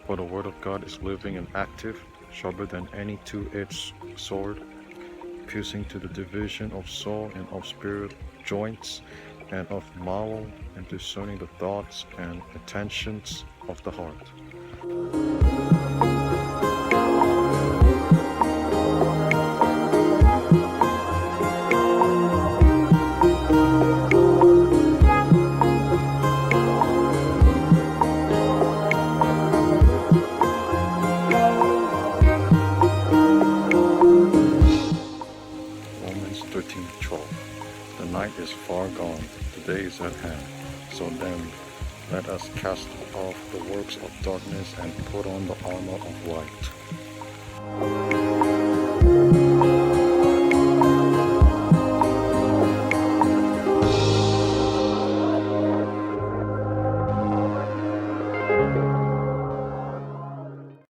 For the word of God is living and active, sharper than any two-edged sword, piercing to the division of soul and of spirit, joints and of marrow, and discerning the thoughts and intentions of the heart. Romans 13:12. The night is far gone, the day is at hand. So then, let us cast off the works of darkness and put on the armor of light.